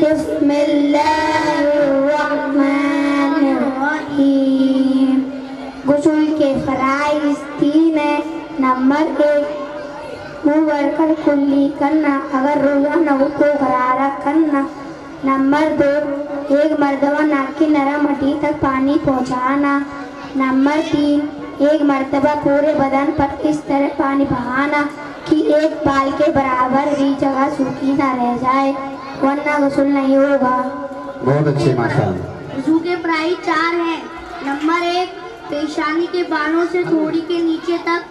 بسم اللہ الرحمن الرحیم. غسل کے فرائض 3 ہیں. نمبر 1 منہ بھر کر کلی کرنا، اگر روزہ نہ ہو تو غرارہ کرنا. نمبر 2 ایک مرتبہ ناک کی نرم ہڈی تک پانی پہنچانا. نمبر 3 ایک مرتبہ پورے بدن پر اس طرح پانی بہانا کہ ایک بال کے برابر بھی جگہ سوکھی نہ رہ جائے، ورنہ غسل نہیں ہوگا. بہت اچھے ماشاءاللہ. وضو کے فرائض 4 ہیں. نمبر 1 پیشانی کے بانوں سے تھوڑی کے نیچے تک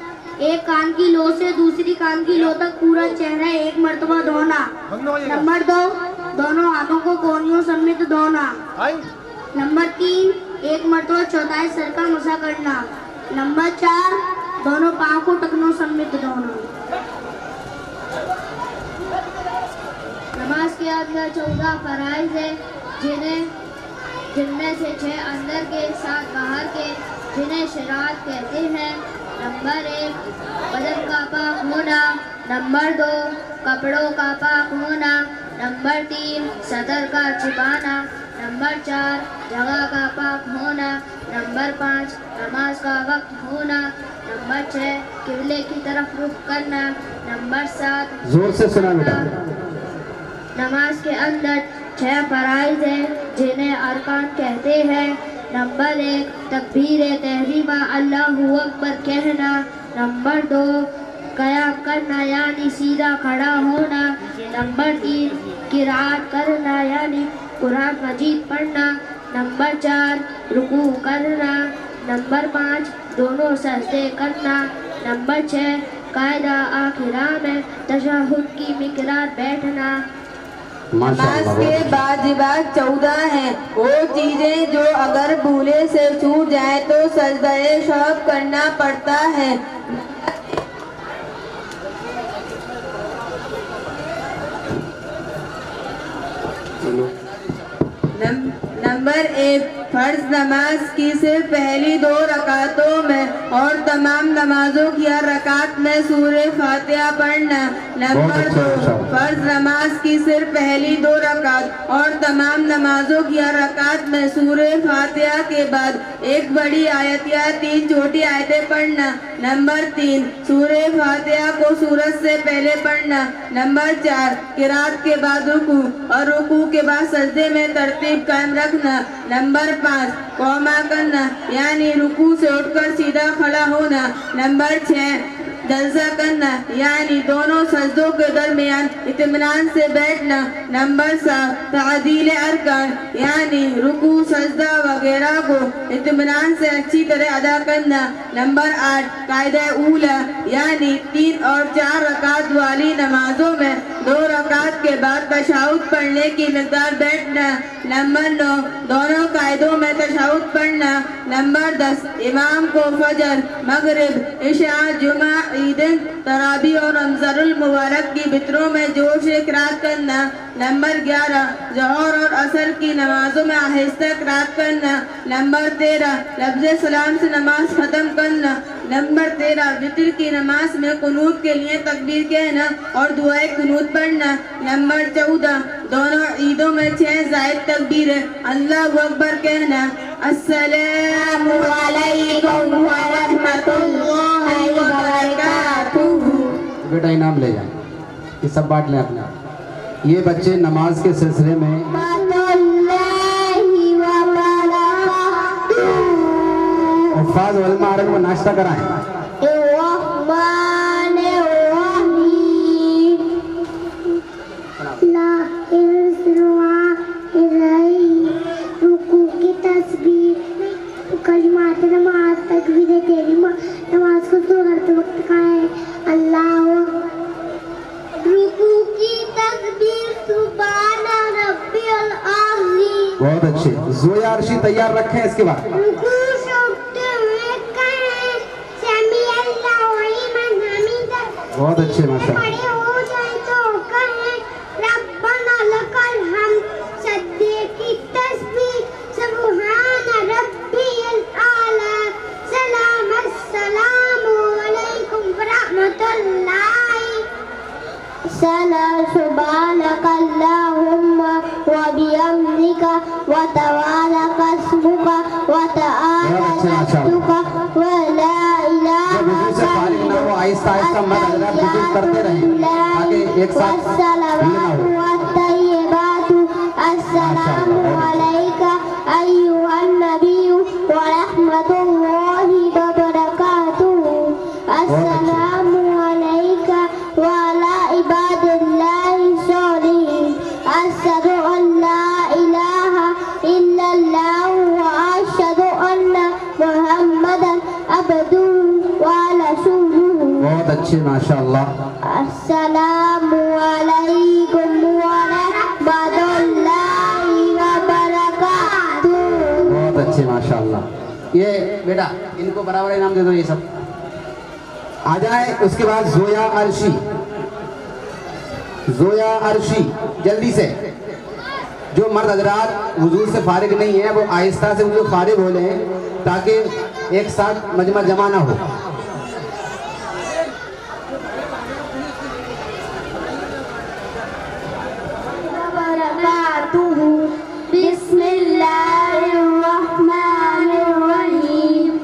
ایک کان کی لو سے دوسری کان کی لو تک پورا چہرہ ایک مرتبہ دھونا. نمبر 2 دونوں ہاتھوں کو کونیوں سمیت دھونا. نمبر 3 ایک مرتبہ چوتھائی سر کا مسح کرنا. نمبر 4 دونوں پاؤں کو ٹکنوں سمیت دھونا. نماز کے اندر 14 فرائض ہیں، جن میں سے 6 اندر کے 7 باہر کے، جنہیں شراعت کہتے ہیں. نمبر 1 بدن کا پاک ہونا. نمبر 2 کپڑوں کا پاک ہونا. نمبر 3 صدر کا چھپانا. نمبر 4 جگہ کا پاک ہونا. نمبر 5 نماز کا وقت ہونا. نمبر 6 قبلے کی طرف رخ کرنا. نمبر 7 زور سے سنا بیٹا. نماز کے اندر 6 فرائض ہیں، جنہیں ارکان کہتے ہیں. نمبر 1 تکبیر تحریمہ اللہ اکبر کہنا. نمبر 2 قیام کرنا یعنی سیدھا کھڑا ہونا. نمبر 3 قرات کرنا یعنی قرآن مجید پڑھنا. نمبر 4 رکوع کرنا. نمبر 5 دونوں سجدے کرنا. نمبر 6 قاعدہ آخرہ میں تشہد کی مقدار بیٹھنا. نماز کے واجبات 14 ہیں. وہ چیزیں جو اگر بھولے سے چھوٹ جائیں تو سجدہ شوق کرنا پڑتا ہے. نمبر 1 فرض نماز کی صرف پہلی 2 رکعتوں میں اور تمام نمازوں کی ہر رکعت میں سورہ فاتحہ پڑھنا. نمبر 2 فرض نماز کی صرف پہلی 2 رکعت اور تمام نمازوں کی ہر رکعت میں سورہ فاتحہ کے بعد ایک بڑی آیت یا 3 چھوٹی آیتیں پڑھنا. نمبر 3 سورہ فاتحہ کو سورت سے پہلے پڑھنا. نمبر 4 قرات کے بعد رکوع اور رکوع کے بعد سجدے میں ترتیب قائم رکھنا. نمبر 5 قوما کرنا یعنی رکوع سے اٹھ کر سیدھا کھڑا ہونا. نمبر 6 جلسہ کرنا یعنی دونوں سجدوں کے درمیان اطمینان سے بیٹھنا. نمبر 7 تعدیل ارکان یعنی رکوع سجدہ وغیرہ کو اطمینان سے اچھی طرح ادا کرنا. نمبر 8 قاعدہ اولا یعنی 3 اور 4 رکعت والی نمازوں میں 2 رکعت کے بعد تشہد پڑھنے کی مقدار بیٹھنا. نمبر 9 دونوں قاعدوں میں تشہد پڑھنا. نمبر 10 امام کو فجر، مغرب، عشاء، جمعہ، عیدین، تراویح اور رمضان المبارک کی وتروں میں جوش سے قرات کرنا. نمبر 11 ظہر اور عصر کی نمازوں میں آہستہ قرات کرنا. نمبر 13 لفظ سلام سے نماز ختم کرنا. نمبر 13 وتر کی نماز میں قنوت کے لیے تکبیر کہنا اور دعائے قنوت پڑھنا. نمبر 14 دونوں عیدوں میں 6 زائد تکبیریں اللہ اکبر کہنا. السلام علیکم ورحمۃ اللہ وبرکاتہ. بیٹا انعام لے جائیں، یہ سب بانٹ لیں اپنے آپ. یہ بچے نماز کے سلسلے میں حفاظ علماء عرب کو ناشتہ کرائیں. نماز تکبیر تحریمہ نماز کو 2 کرتے وقت کا ہے. اللہ رکوع کی تکبیر سبحان ربی العظیم. بہت اچھے. زویا عرشی تیار رکھیں. اس کے بعد رکوع سے اٹھتے ہوئے کہیں سمی اللہ لمن حمیدہ. بہت اچھے ماشاءاللہ. کھڑے ہو جائیں تو کہیں ربنا لک الحمد. سجدے کی تسبیح سبحان ربی الاعلی. سلام السلام علیکم ورحمۃ اللہ. سلام صبح عليك وتبارك اسمك وتعالى جدك ولا إله وضو سے فارغ نہ ہو آہستہ آہستہ مد حضرات وضو کرتے رہیں تاکہ ایک ساتھ والصلوات والطيبات السلام عليك أيها النبي ورحمة الله وبركاته السلام عليك وعلى عباد الله الصالحين أشهد أن لا إله إلا الله وأشهد أن محمدا عبده ورسوله. بہت اچھے ماشاءاللہ. السلام علیکم ورحمۃ اللہ وبرکاتہ. بہت اچھے ماشاءاللہ. یہ بیٹا ان کو برابر انعام دے دو. یہ سب آ جائے. اس کے بعد زویا عرشی. زویا عرشی جلدی سے. جو مرد حضرات وضو سے فارغ نہیں ہیں وہ آہستہ سے وضو فارغ ہو لیں تاکہ ایک ساتھ مجمع جمع نہ ہو. بسم اللہ الرحمن الرحیم.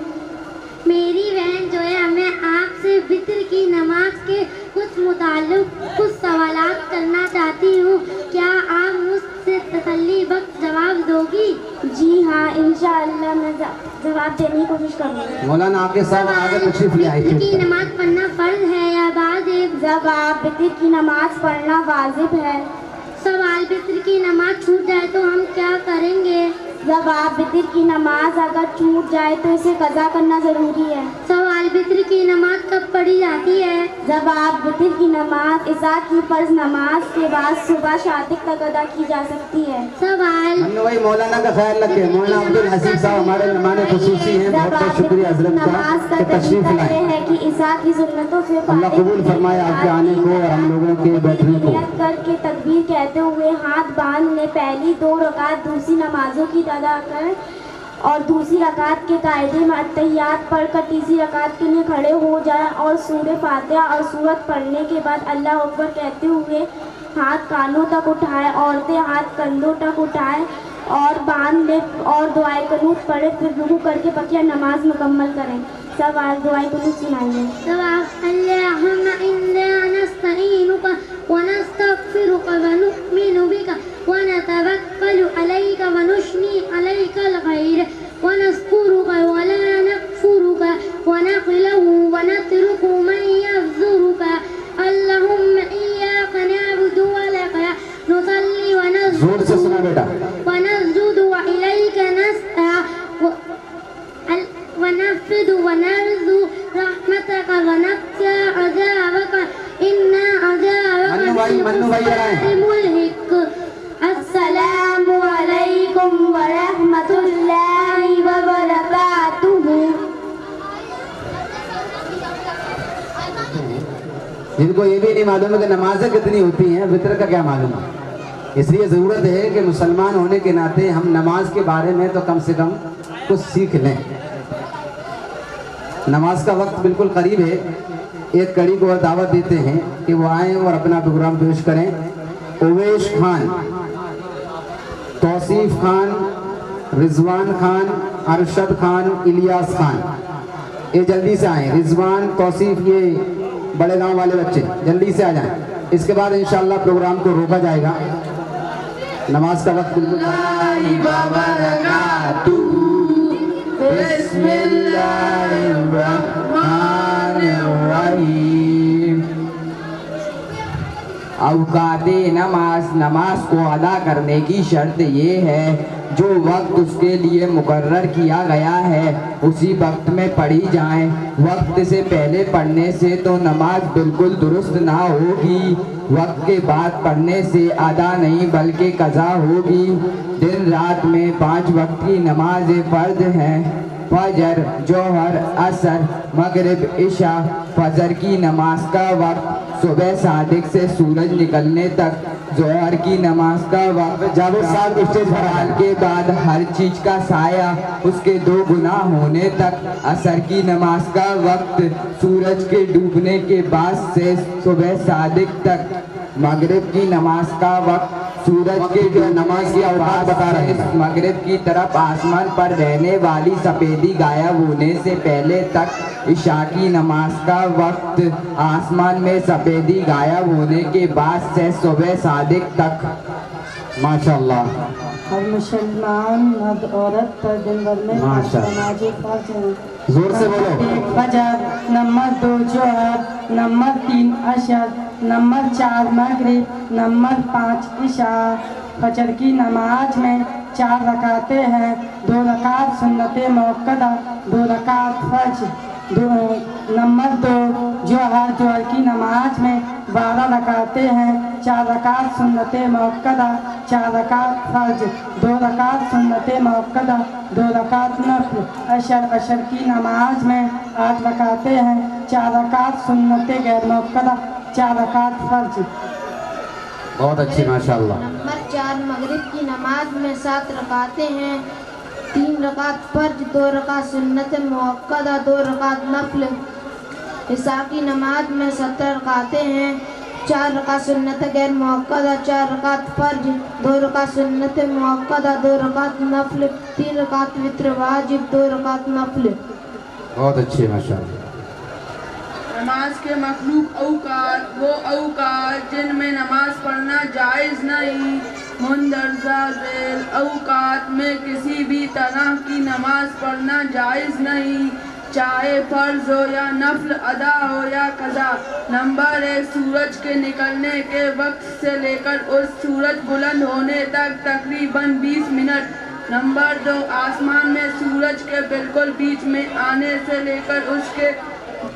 میری بہن جویا میں آپ سے وطر کی نماز کے کچھ متعلق کچھ سوالات کرنا چاہتی ہوں. کیا آپ مجھ سے تسلی بخش جواب دو گی؟ جی ہاں انشاءاللہ میں جواب دینے کی کوشش کروں گی. مولانا آپ کے ساتھ آگے تشریف لے آئی وطر کی نماز پڑھنا فرض ہے یا واجب؟ جب آپ وطر کی نماز پڑھنا واجب ہے. سوال وطر کی نماز چھوٹ جائے تو ہم کیا کریں گے؟ جب آپ وطر کی نماز اگر چھوٹ جائے تو اسے قضا کرنا ضروری ہے. سوال وطر کی نماز کب پڑھی جاتی ہے؟ جب آپ وطر کی نماز عشاء کی فرض نماز کے بعد صبح شادق تک ادا کی جا سکتی ہے. سوال ہم نے وہی مولانا کا خیال رکھے. مولانا عبدالحسین صاحب ہمارے مہمان خصوصی ہیں. بہت بہت شکریہ حضرت نماز کا کا کہ تشریف طریقہ لائے. یہ ہے کہ عشاء کی سنتوں سے اللہ قبول فرمائے آپ کے آنے کو اور ہم لوگوں کے بیٹھنے کو. نیت کر کے تکبیر کہتے ہوئے ہاتھ باندھ لیں. پہلی 2 رکعت دوسری نمازوں کی ادا کر اور دوسری رکعت کے قاعدے میں اتحیات پڑھ کر تیسری رکعت کے لیے کھڑے ہو جائیں اور سورہ فاتحہ اور سورت پڑھنے کے بعد اللہ اکبر کہتے ہوئے ہاتھ کانوں تک اٹھائیں. عورتیں ہاتھ کندھوں تک اٹھائیں اور باندھ لیں اور دعائے قنوت پڑھیں. پھر رکوع کر کے بقیہ نماز مکمل کریں. سب آج دعائے قنوت سنائیے. اللهم إنا نستعينك ونستغفرك ونؤمن بك ونتوكل عليك ونثني عليك الخير ونذكرك ولا نكفرك ونخلع ونترك من يفجرك. اللهم إياك نعبد ولك نصلي زور سے سنا بیٹا. ونسجد وإليك نسعى ونفد ونرجو رحمتك ونخشى عذابك إن عذابك الملحق. السلام علیکم ورحمۃ اللہ وبرکاتہ. جن کو یہ بھی نہیں معلوم ہے کہ نمازیں کتنی ہوتی ہیں وطر کا کیا معلوم ہے. اس لیے ضرورت ہے کہ مسلمان ہونے کے ناطے ہم نماز کے بارے میں تو کم سے کم کچھ سیکھ لیں. نماز کا وقت بالکل قریب ہے. ایک کڑی کو دعوت دیتے ہیں کہ وہ آئیں اور اپنا پروگرام پیش کریں. اویش خان, توصیف خان, رضوان خان, ارشد خان, الیاس خان, یہ جلدی سے آئیں. رضوان, توصیف, یہ بڑے گاؤں والے بچے جلدی سے آ جائیں. اس کے بعد انشاءاللہ پروگرام کو روکا جائے گا. نماز کا وقت بالکل بسم اللہ الرحمن الرحیم. اوقات نماز کو ادا کرنے کی شرط یہ ہے جو وقت اس کے لیے مقرر کیا گیا ہے اسی وقت میں پڑھی جائیں. وقت سے پہلے پڑھنے سے تو نماز بالکل درست نہ ہوگی. وقت کے بعد پڑھنے سے ادا نہیں بلکہ قضا ہوگی. دن رات میں 5 وقت کی نماز فرض ہیں. فجر, ظہر, عصر, مغرب, عشاء. فجر کی نماز کا وقت صبح صادق سے سورج نکلنے تک. ظہر کی نماز کا وقت جب سال کے بعد ہر چیز کا سایہ اس کے 2 گنا ہونے تک. عصر کی نماز کا وقت سورج کے ڈوبنے کے بعد سے صبح صادق تک. مغرب کی نماز کا وقت सूरज के नमाज की औकात बता रहे हैं। मगरिब की तरफ आसमान पर रहने वाली सफेदी गायब होने से पहले तक इशा की नमाज का वक्त, आसमान में सफेदी गायब होने के बाद से सुबह सादिक तक। माशाअल्लाह। हर मुसलमान मर्द औरत पर दिन भर में माशाअल्लाह। नमाज़ें फर्ज हैं। जोर से बोलो। एक फजर, नंबर 2 जोहर, नंबर 3 अशर, नंबर 4 मगरिब, नंबर 5 इशा। फजर की नमाज में 4 रकातें हैं, 2 रकात सुन्नत मुअक्कदा, 2 रकात फर्ज। नंबर 2 जोहर की नमाज में 12 रकातें हैं, 4 रकात सुन्नत मुअक्कदा, 4 रकात फर्ज, 2 रकात सुन्नत मुअक्कदा, 2 रकात नफल। अशर की नमाज में 8 रकातें हैं, 4 रकात सुन्नत गैर मुअक्कदा, 4 रकात फर्ज। बहुत अच्छी माशाअल्लाह। नंबर 4 मगरिब की नमाज में 7 रकातें हैं, 3 रकात फर्ज, 2 रकात सुन्नत मुअक्कदा, 2 रकात नफल। इशा की नमाज में 17 रकातें हैं, 4 रकात सुन्नत गैर मुअक्कदा, 4 रकात फर्ज, 2 रकात सुन्नत मुअक्कदा, 2 रकात नफल, 3 रकात वित्र वाजिब, 2 रकात नफल। बहुत अच्छी माशाअल्लाह। नमाज के मखलूक औकात वो औकात जिनमें नमाज पढ़ना जायज़ नहीं। मुंदरजा झैल औकात में किसी भी तरह की नमाज पढ़ना जायज़ नहीं, चाहे फ़र्ज हो या नफल, अदा हो या कज़ा। नंबर 1 सूरज के निकलने के वक्त से लेकर उस सूरज बुलंद होने तक तकरीबन 20 मिनट। नंबर 2 आसमान में सूरज के बिल्कुल बीच में आने से लेकर उसके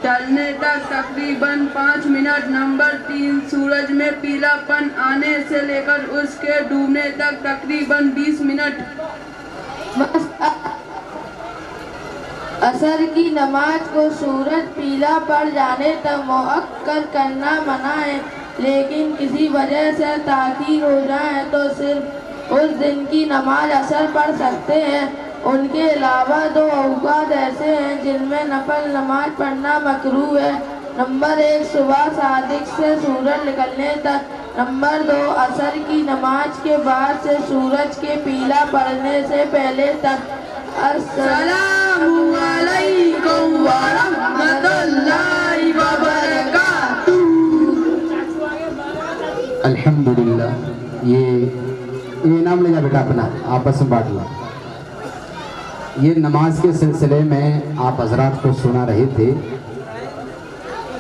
ढलने तक तकरीबन 5 मिनट। नंबर 3 सूरज में पीलापन आने से लेकर उसके डूबने तक तकरीबन 20 मिनट। असर की नमाज को सूरज पीला पड़ जाने तक मुअक्कर करना मना है, लेकिन किसी वजह से ताख़ीर हो जाए तो सिर्फ उस दिन की नमाज असर पढ़ सकते हैं। उनके अलावा 2 औकात ऐसे हैं जिनमें नफल नमाज पढ़ना मकरूह है। नंबर 1 सुबह सादिक से सूरज निकलने तक। नंबर 2 असर की नमाज के बाद से सूरज के पीला पड़ने से पहले तक। अस्सलामु अलैकुम व रहमतुल्लाहि व बरकातुहू। अल्हम्दुलिल्लाह। ये इनाम ले जा बेटा अपना, आपस में बांट लो। ये नमाज के सिलसिले में आप हजरात को सुना रहे थे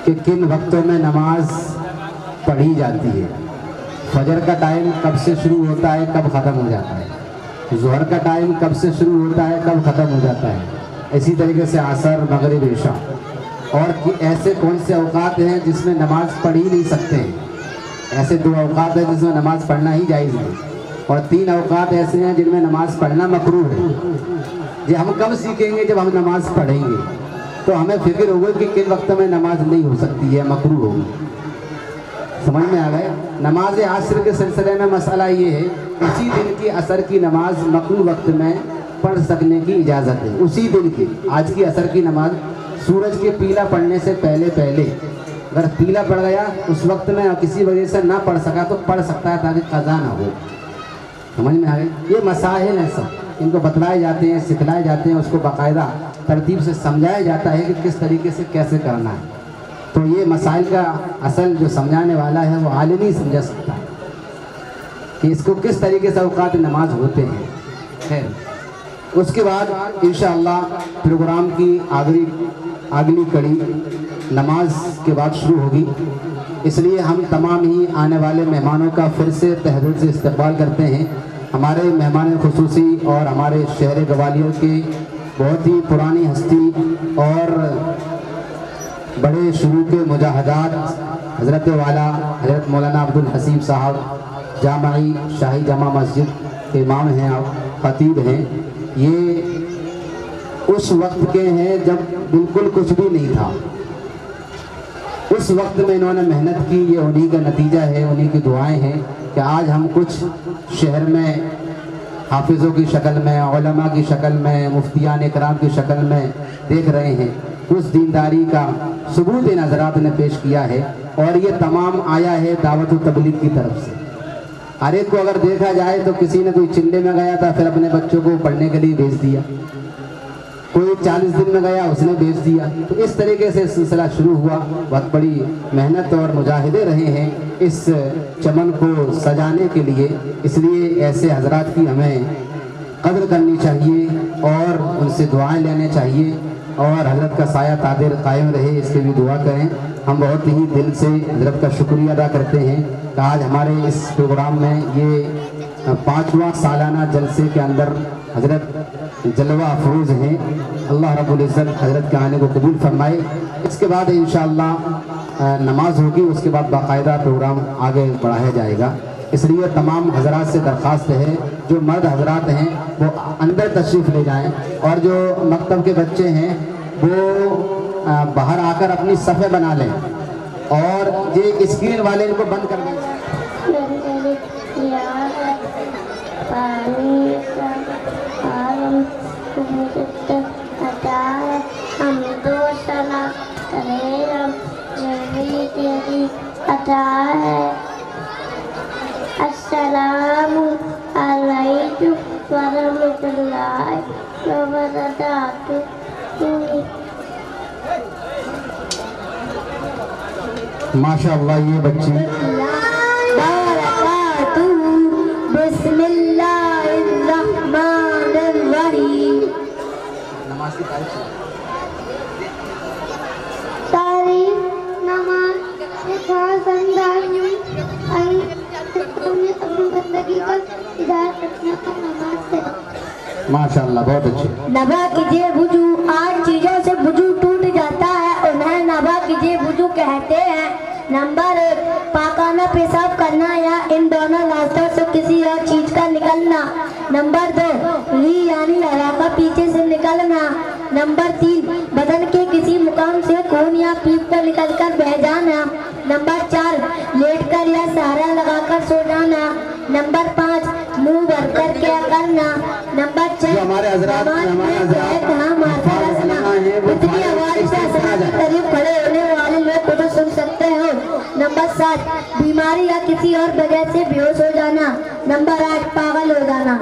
कि किन वक्तों में नमाज पढ़ी जाती है। फजर का टाइम कब से शुरू होता है, कब ख़त्म हो जाता है। ज़ोहर का टाइम कब से शुरू होता है, कब ख़त्म हो जाता है। इसी तरीके से असर, मगरिब, इशा। और कि ऐसे कौन से औकात हैं जिसमें नमाज पढ़ ही नहीं सकते हैं। ऐसे 2 औकात हैं जिसमें नमाज पढ़ना ही जायज़ नहीं, और 3 औकात ऐसे हैं जिनमें नमाज पढ़ना मकरूह है। ये हम कब सीखेंगे? जब हम नमाज पढ़ेंगे तो हमें फिक्र होगी कि किन वक्त में नमाज नहीं हो सकती है, मकरूह होगी। समझ में आ गया? नमाज असर के सिलसिले में मसला ये है, उसी दिन की असर की नमाज मकरूह वक्त में पढ़ सकने की इजाज़त है। उसी दिन की, आज की असर की नमाज सूरज के पीला पड़ने से पहले अगर पीला पड़ गया उस वक्त में किसी वजह से ना पढ़ सका तो पढ़ सकता है ताकि कज़ा ना हो। समझ में आ गई? ये मसाइल हैं सब, इनको बतलाए जाते हैं, सिखलाए जाते हैं, उसको बाकायदा तरतीब से समझाया जाता है कि किस तरीके से कैसे करना है। तो ये मसाइल का असल जो समझाने वाला है वो आलिम ही समझा सकता है कि इसको किस तरीके से औकात नमाज होते हैं। खैर, उसके बाद इंशाअल्लाह प्रोग्राम की अगली कड़ी नमाज के बाद शुरू होगी। इसलिए हम तमाम ही आने वाले मेहमानों का फिर से तहे से इस्तकबाल करते हैं। हमारे मेहमान खुसूसी और हमारे शहर ग्वालियर की बहुत ही पुरानी हस्ती और बड़े शुरू के मुजाहिदात हज़रत वाला हज़रत मौलाना अब्दुल हसीब साहब जामाई शाही जामा मस्जिद के इमाम हैं, आप खतीब हैं। ये उस वक्त के हैं जब बिल्कुल कुछ भी नहीं था। उस वक्त में इन्होंने मेहनत की, ये उन्हीं का नतीजा है, उन्हीं की दुआएं हैं कि आज हम कुछ शहर में हाफिज़ों की शक्ल में, उलमा की शक्ल में, मुफ्तियान इकराम की शक्ल में देख रहे हैं। उस दीनदारी का सबूत इन हज़रात ने पेश किया है और ये तमाम आया है दावत व तबलीग की तरफ से। हर एक को अगर देखा जाए तो किसी ने कोई चिल्ले में गया था, फिर अपने बच्चों को पढ़ने के लिए भेज दिया, कोई 40 दिन में गया उसने भेज दिया। तो इस तरीके से सिलसिला शुरू हुआ। बहुत बड़ी मेहनत और मुजाहिदे रहे हैं इस चमन को सजाने के लिए। इसलिए ऐसे हजरात की हमें कदर करनी चाहिए और उनसे दुआएं लेने चाहिए और हजरत का साया तादिर कायम रहे, इसके भी दुआ करें। हम बहुत ही दिल से हजरत का शुक्रिया अदा करते हैं कि आज हमारे इस प्रोग्राम में ये 5वां सालाना जलसे के अंदर हजरत जलवा अफरोज़ हैं। अल्लाह रब्बुल इज़्ज़त हजरत के आने को कबूल फरमाए। इसके बाद इंशाअल्लाह नमाज होगी, उसके बाद बाकायदा प्रोग्राम आगे बढ़ाया जाएगा। इसलिए तमाम हजरात से दरख्वास्त है, जो मर्द हजरात हैं वो अंदर तशरीफ़ ले जाएं और जो मकतब के बच्चे हैं वो बाहर आकर अपनी सफ़े बना लें और ये स्क्रीन वाले इनको बंद कर दें। अस्सलामु अलैकुम वरहमतुल्लाहि वबरकातुहू। माशाअल्लाह ये बच्ची बिस्मिल्लाहिर्रहमानिर्रहीम। नमाज की तारीफ नमाज के खास अंदाज में अपनी बंदगी का हिदायत रखने का नमाज है। माशाअल्लाह बहुत अच्छी। नबा कीजिए वुजू, 8 चीजों से वुजू टूट जाता है, उन्हें नबा कीजिए वुजू कहते हैं। नंबर 1 पाखाना पेशाब करना या इन दोनों रास्तों से किसी और चीज का निकलना। नंबर 2 री यानी हवा का पीछे से निकलना। नंबर 3 बदन के किसी मुकाम से खून या पीप पर निकलकर बह जाना। नंबर 4 लेटकर या सहारा लगाकर सो जाना। नंबर 5 मुंह भरकर क्या करना। नंबर 6 हमारे हजरात इतनी आवाज से करीब खड़े होने वाले लोग को तो सुन सकते हो। नंबर 7 बीमारी या किसी और वजह से बेहोश हो जाना। नंबर 8 पागल हो जाना।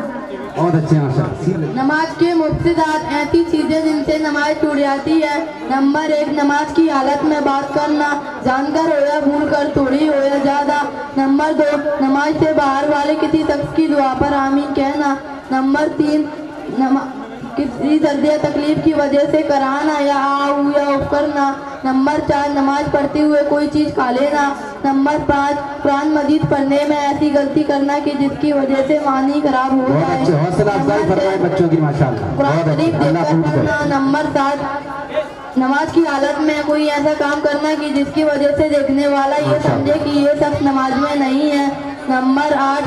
बहुत अच्छे माशाअल्लाह। नमाज के मुफ्तिदात ऐसी चीजें जिनसे नमाज टूट जाती है। नंबर 1 नमाज की हालत में बात करना, जानकर हो या भूल कर, थोड़ी हो या ज्यादा। नंबर 2 नमाज से बाहर वाले किसी शख्स की दुआ पर आमीन कहना। नंबर 3 किसी दर्द या तकलीफ की वजह से कराना या आऊ या उफ करना। नंबर 4 नमाज पढ़ते हुए कोई चीज़ खा लेना। नंबर 5 कुरान मजीद पढ़ने में ऐसी गलती करना कि जिसकी वजह से मानी खराब हो जाए। हौसला अफजाई फरमाएं बच्चों की माशाअल्लाह। कुरान शरीफ देखकर पढ़ना। नंबर 7 नमाज की हालत में कोई ऐसा काम करना कि जिसकी वजह से देखने वाला ये समझे कि ये शख्स नमाज में नहीं है। नंबर 8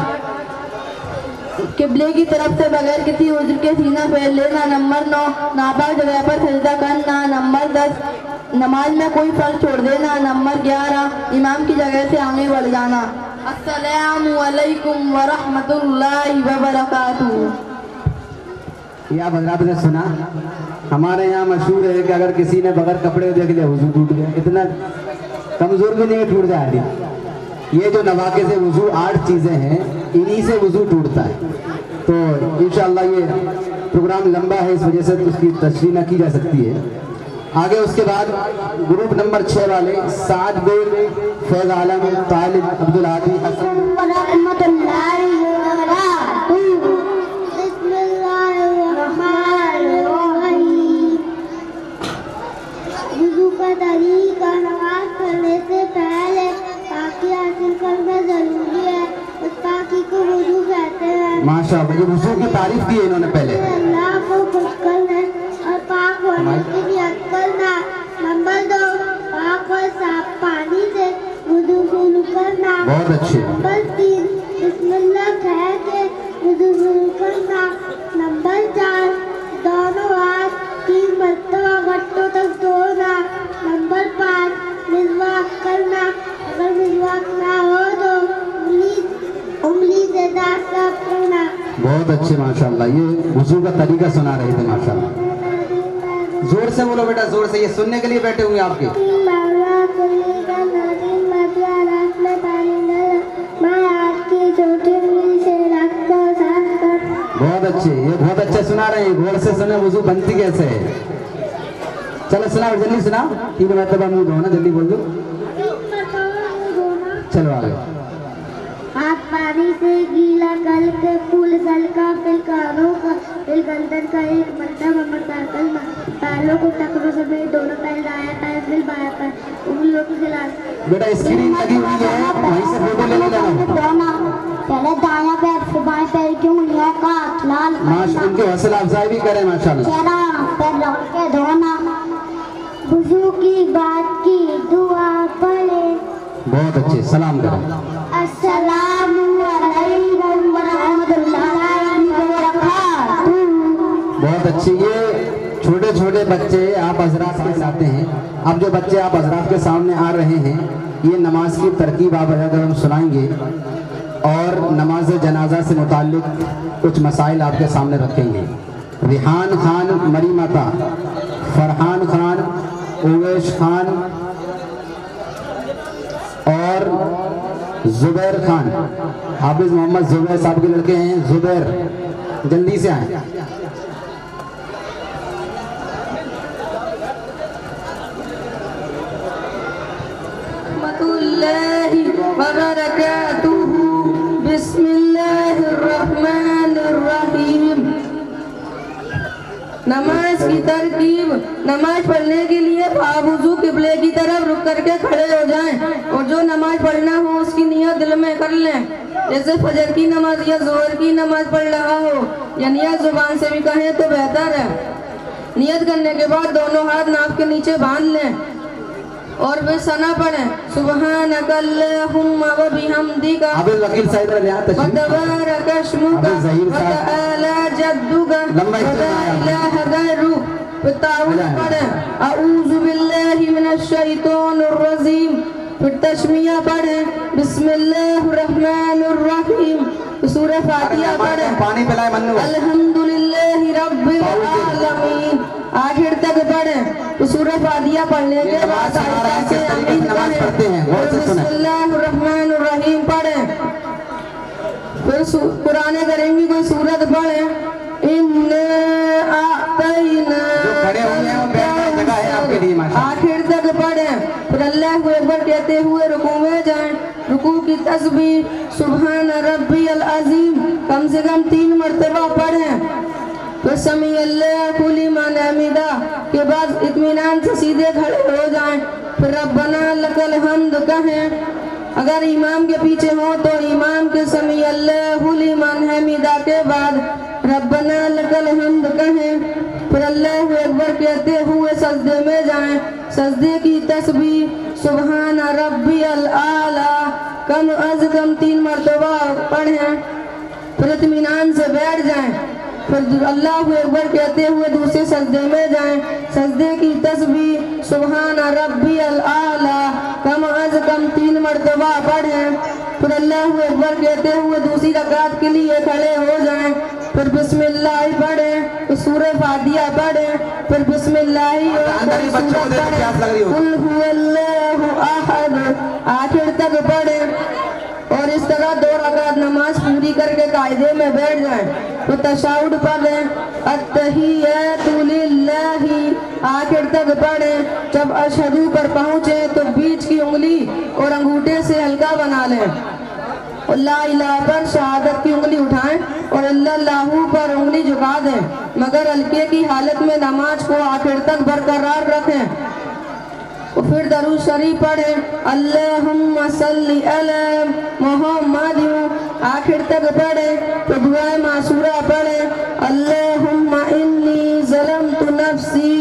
किबले की तरफ से बगैर किसी उज्र के सीना फैल लेना। नंबर 9 नापाक जगह पर सजदा करना। नंबर 10 नमाज में कोई फर्ज छोड़ देना। नंबर 11 इमाम की जगह से आगे बढ़ जाना। अस्सलामु अलैकुम वरहमतुल्लाहि वबरकातुहू। ये आप हजरात ने सुना, हमारे यहाँ मशहूर है कि अगर किसी ने बगैर कपड़े देख लिया वजू टूट गया। इतना कमजोर भी नहीं टूट जाए। ये जो नवाके से वजू 8 चीज़ें हैं, इन्हीं से वजू टूटता है। तो इंशाअल्लाह ये प्रोग्राम लंबा है, इस वजह से उसकी तशरीह न की जा सकती है। आगे उसके बाद ग्रुप नंबर 6 वाले साद बेग फैज आलम तालिब अब्दुल हादी हसन। वुज़ू का तरीका नमाज पढ़ने से पहले पाकी हासिल करना जरूरी है। उस पाकी को वुज़ू कहते हैं। माशाअल्लाह ये वुज़ू की तारीफ की है इन्होंने पहले। अल्लाह को खुश करना और पाक होने की नियत करना। नंबर 2 पाक और साफ पानी से वुज़ू शुरू करना। बहुत अच्छे। नंबर 3 बिस्मिल्लाह कह के वुज़ू शुरू करना। नंबर 4 दोनों हाथ 3 मरतबा घंटों तक धोना। नंबर 5 मिज़वाक करना। अगर मिज़वाक ना हो तो उंगली से दांत साफ करना। बहुत अच्छे माशाअल्लाह। ये वुज़ू का तरीका सुना रहे थे माशाअल्लाह। जोर से बोलो बेटा, जोर से। ये सुनने के लिए बैठे हुए आपके। मैं आज की छोटी अच्छे, ये बहुत अच्छे सुना रहे हैं। गौर से सुने वुजू बनती कैसे है। चलो सुनाओ, जल्दी सुनाओ। 3 मरतबा मुंह धोना, जल्दी बोल दो। चलो आगे। हाथ पानी से गीला कल के फूल गल का फिर कानों का फिर गर्दन का एक मरतबा मरताकल पैरों को टकरों समेत दोनों पैर दाया पैर फिर बाया पैर उंगलियों की खिलाफ। बेटा स्क्रीन लगी हुई है, वहीं से फोटो ले लेना। पहले दाया पैर फिर बाएं पैर की उंगलियों का लाल माशा उनकी हौसला अफजाई भी करें माशाल्लाह। चेहरा पैर रख के धोना, वुजू की बात की दुआ पढ़े। बहुत अच्छे, सलाम करें। अस्सलामु अलैकुम व रहमतुल्लाहि व बरकातुहू। बहुत अच्छी। ये छोटे छोटे बच्चे आप हजरात के साथ हैं। अब जो बच्चे आप हजरात के सामने आ रहे हैं, ये नमाज की तरकीब आप अगर हम सुनाएंगे और नमाज जनाजा से मुताल्लिक कुछ मसाइल आपके सामने रखेंगे। रिहान खान मरीमाता, फरहान खान, उवैश खान और जुबैर खान, हाफिज मोहम्मद जुबैर साहब के लड़के हैं। जुबैर जल्दी से आए। रहमतुल्लाहि व बरकातुहू। बिस्मिल्लाहिर रहमानिर रहीम। नमाज की तरकीब। नमाज पढ़ने के लिए बावजू किबले की तरफ रुक करके खड़े हो जाएं और जो नमाज पढ़ना हो उसकी नियत दिल में कर लें। जैसे फजर की नमाज या जोहर की नमाज पढ़ रहा हो, या नियत जुबान से भी कहें तो बेहतर है। नियत करने के बाद दोनों हाथ नाक के नीचे बांध लें और वे सना पढ़ें। सुब्हानकल्लाहुम्मा व बिहम्दिका आबिद वकील साहब ने यहाँ व तबारक अस्मुका आबिद ज़हीर व साहब। तआला जद्दुका लंबा व ला इलाहा गैरुक। फिर ताऊज़ पढ़ें, अऊज़ु बिल्लाहि मिनश शैतानिर रजीम। फिर तस्मिया पढ़ें, बिस्मिल्लाहिर रहमानिर रहीम। सूरह फातिहा पढ़ें, पानी पिलाए मन्नू। अल्हम्दुलिल्लाहि रब्बिल आलमीन। आखिर तक पढ़ें। तो सूरह फातिहा पढ़ने के बाद आहिस्ता से आमीन कहें। बिस्मिल्लाहिर रहमानिर रहीम पढ़ें। फिर कुरान करीम की कोई सूरत पढ़ें। इन्ना आतैना। खड़े हुए हैं वो बैठने की जगह है आपके लिए माशाअल्लाह। आखिर तक पढ़ें। फिर अल्लाह को एकबार कहते हुए रुकू में जाएं। रुकू की तस्बीह सुभान रब्बियल अजीम कम से कम 3 मरतबा पढ़ें। फिर समी अल्लाहु लिमन हमिदा के बाद इत्मीनान से सीधे खड़े हो जाएं। फिर रब्बना लकल हम्द कहें। अगर इमाम के पीछे हो तो इमाम के समी अल्लाहु लिमन हमिदा के बाद रब्बना लकल हम्द कहें। फिर अल्लाहु अकबर कहते हुए सजदे में जाएं। सजदे की तस्बीह सुभान रब्बियल आला कम अज कम 3 मरतबा पढ़ें। फिर इत्मीनान से बैठ जाएं। फिर अल्लाहु अकबर कहते हुए दूसरे सजदे में जाएं। सजदे की तस्बीह सुभान रब्बियल आला कम अज कम 3 मरतबा पढ़ें। फिर अल्लाहु अकबर कहते हुए दूसरी रकात के लिए खड़े हो जाएं। फिर बिस्मिल्लाह पढ़ें। फिर सूरह फातिहा पढ़ें। फिर बिस्मिल्लाह और सूरत पढ़ें। कुल हुवल्लाहु अहद आखिर तक पढ़ें। और इस तरह 2 रकात नमाज पूरी करके कायदे में बैठ जाएं। तो तशाहुद पढ़ें। अत्तहियातु लिल्लाहि आखिर तक पढ़ें। जब अशहदु पर पहुँचे तो बीच की उंगली और अंगूठे से हल्का बना लें। और ला इलाहा पर शहादत की उंगली उठाएं और अल्लाहु पर उंगली झुका दें, मगर हल्के की हालत में नमाज को आखिर तक बरकरार रखें। और फिर दरूद शरीफ पढ़ें। अल्लाहुम्मा सल्ली अला मुहम्मद आखिर तक पढ़ें। तो दुआए मासूरा पढ़ें। अल्लाहुम्मा इन्नी ज़लमतु नफ्सी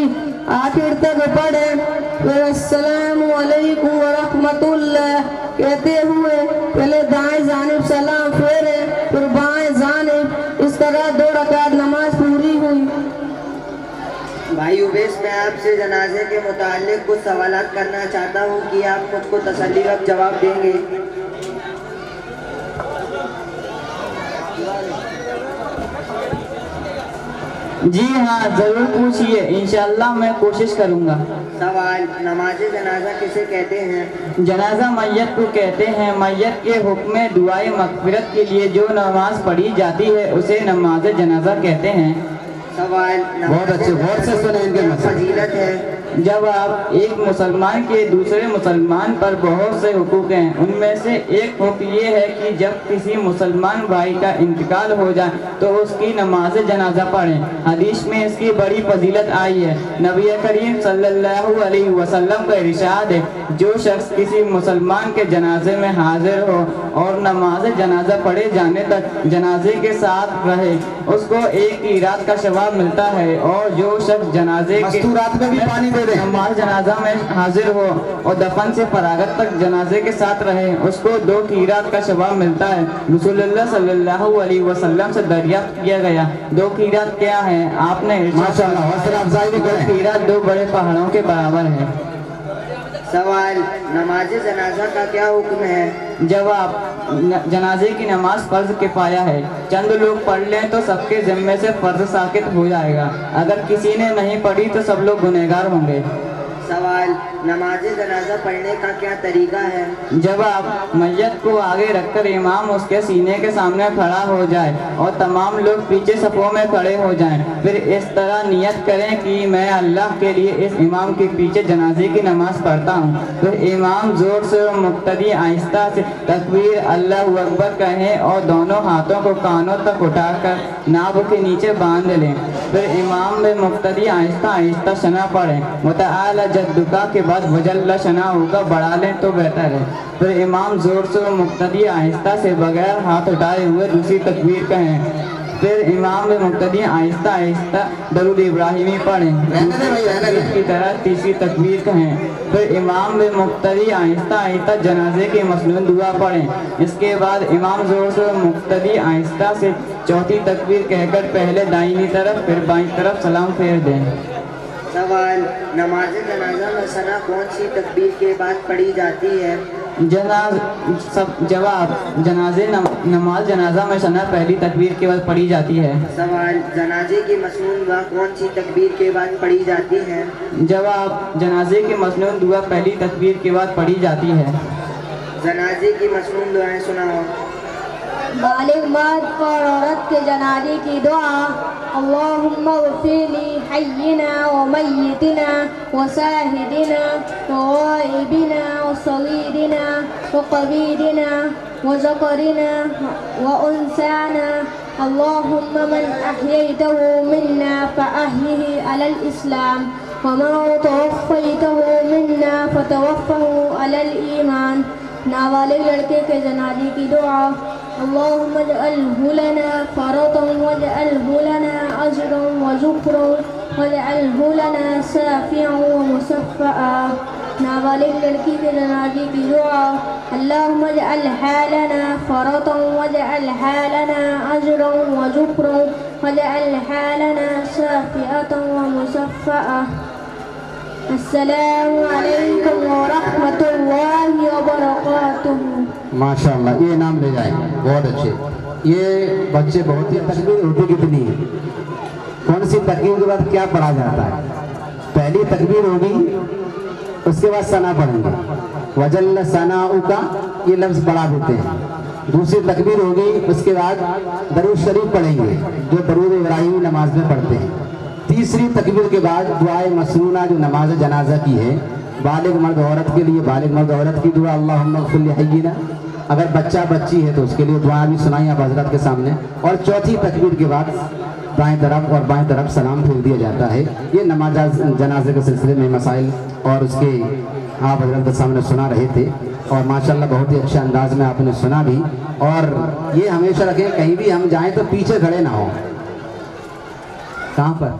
आखिर तक पढ़ें। फिर अस्सलामु अलैकुम व रहमतुल्लाह कहते हुए पहले दाएं जानिब सलाम फेरे, फिर बाएं जानिब। इस तरह 2 रकात नमाज पूरी हुई। भाई उवैस, मैं आपसे जनाजे के मुताल्लिक कुछ सवालात करना चाहता हूँ कि आप मुझको तसल्ली वक्त जवाब देंगे। जी हाँ, जरूर पूछिए, इंशाल्लाह मैं कोशिश करूँगा। सवाल, नमाज जनाजा किसे कहते हैं? जनाजा मैयत को कहते हैं। मैयत के हुक्म दुआए मग़फ़िरत के लिए जो नमाज पढ़ी जाती है उसे नमाज जनाजा कहते हैं। सवाल, बहुत अच्छे, गौर से सुने इनके मसले। फजीलत है। जब आप एक मुसलमान के दूसरे मुसलमान पर बहुत से हुकूक हैं, उनमें से एक हुक्म ये है कि जब किसी मुसलमान भाई का इंतकाल हो जाए तो उसकी नमाज जनाजा पढ़ें। हदीस में इसकी बड़ी फजीलत आई है। नबी करीम सल्लल्लाहु अलैहि वसल्लम का इरशाद है, जो शख्स किसी मुसलमान के जनाजे में हाजिर हो और नमाज जनाजा पढ़े जाने तक जनाजे के साथ रहे, उसको एक ही रात का सवाब मिलता है। और जो शख्स जनाजे के मस्तूरात में भी पानी दे दे। नमाज जनाजा में हाजिर हो और दफन से फरागत तक जनाजे के साथ रहे, उसको 2 कीरात का सवाब मिलता है। रसूलुल्लाह सल्लल्लाहु अलैहि वसल्लम से दरियाफ्त किया गया, 2 कीरात क्या है? आपने माशाअल्लाह, हौसला अफजाई भी करें। 2 कीरात 2 बड़े पहाड़ों के बराबर है। सवाल, नमाज जनाजा का क्या हुक्म है? जवाब, जनाजे की नमाज फर्ज किफाया है। चंद लोग पढ़ लें तो सबके जिम्मे से फर्ज साकित हो जाएगा। अगर किसी ने नहीं पढ़ी तो सब लोग गुनहगार होंगे। सवाल, नमाज जनाजा पढ़ने का क्या तरीका है? जवाब, मैयत को आगे रखकर इमाम उसके सीने के सामने खड़ा हो जाए और तमाम लोग पीछे सफ़ों में खड़े हो जाएं। फिर इस तरह नियत करें कि मैं अल्लाह के लिए इस इमाम के पीछे जनाजे की नमाज पढ़ता हूँ। फिर इमाम ज़ोर से और मुक्तदी आहिस्ता से तकबीर अल्लाहु अकबर कहें और दोनों हाथों को कानों तक उठाकर नाभ के नीचे बांध लें। फिर इमाम में मुक्तदी आहिस्ता आहिस्ता शना पढ़ें। मुतआला जद्दुका के बाद वजल्ला शना होगा बढ़ा लें तो बेहतर है। फिर इमाम जोर से और मुक्तदी आहिस्ता से बगैर हाथ उठाए हुए दूसरी तकबीर कहें। फिर इमाम में मुक्तदी आहिस्ता आहिस्ता दरूद इब्राहिमी पढ़ें की तरह तीसरी तकबीर कहें। फिर इमाम में मुक्तदी आहिस्ता आहिस्ता जनाजे की मसनून दुआ पढ़ें। इसके बाद इमाम जोर से मुक्तदी आहिस्ता से चौथी तकबीर कहकर पहले दाहिनी तरफ फिर बाईं तरफ सलाम फेर दें। सवाल, नमाज जनाजा में सना कौन सी तकबीर के बाद पढ़ी जाती है? जवाब, नमाज जनाजा में सना पहली तकबीर के बाद पढ़ी जाती है। सवाल, जनाजे की मसनून दुआ कौन सी तकबीर के बाद पढ़ी जाती है? जवाब, जनाजे की मसनून दुआ पहली तकबीर के बाद पढ़ी जाती है। जनाजे की मसनून दुआएं सुनाओ। बालिग मर्द और औरत के जनाजे की दुआ। अल्लाहुम्मा ग़फ़िरली हय्यिना व मय्यितिना व शाहिदिना व गाइबिना व सगीरिना व कबीरिना व ज़करिना व उन्साना। अल्लाहुम्मा मन अह्यैतहु मिन्ना फ़अह्यिही अलल इस्लाम व मन तवफ़्फ़यतहु मिन्ना फ़तवफ़्फ़हु अलल ईमान। नाबालिग लड़के के जनाजे की दुआ। अल्लाहुम्मा इजअल्हु लना फ़रतन वजअल्हु लना अजरन व ज़ुफ़रन वजअल्हु लना शाफ़िअन व मुशफ़्फ़अ। नाबालिग लड़की के जनाजे की दुआ। अल्लाहुम्मा इजअल्हा लना फ़रतन वजअल्हा लना अजरन व ज़ुफ़रन वजअल्हा लना शाफ़िअतन व मुशफ़्फ़अ। अस्सलामु अलैकुम व रहमतुल्लाहि व बरकातुहू। माशाअल्लाह, ये नाम ले जाएंगे, बहुत अच्छे। ये बच्चे बहुत ही तकबीर होती कितनी है, कौन सी तकबीर के बाद क्या पढ़ा जाता है? पहली तकबीर होगी, उसके बाद सना पढ़ेंगे। वजल्ल सनाउ का ये लफ्ज़ बढ़ा देते हैं। दूसरी तकबीर होगी, उसके बाद दरूद शरीफ पढ़ेंगे जो दरूद इब्राहिमी नमाज में पढ़ते हैं। तीसरी तकबीर के बाद दुआए मसनूना जो नमाज जनाजा की है, बालिग मर्द औरत के लिए बालिग मर्द औरत की दुआ अल्लाहुम्मा ग़फ़िरली हय्यिना। अगर बच्चा बच्ची है तो उसके लिए दुआ भी सुनाई आप हज़रत के सामने। और चौथी तकबीर के बाद दाएं तरफ और बाएं तरफ सलाम फेर दिया जाता है। ये नमाज जनाजे के सिलसिले में मसाइल और उसके आप हज़रत के सामने सुना रहे थे और माशाअल्लाह बहुत ही अच्छे अंदाज में आपने सुना भी। और ये हमेशा रखें, कहीं भी हम जाएँ तो पीछे खड़े ना हो। कहाँ पर?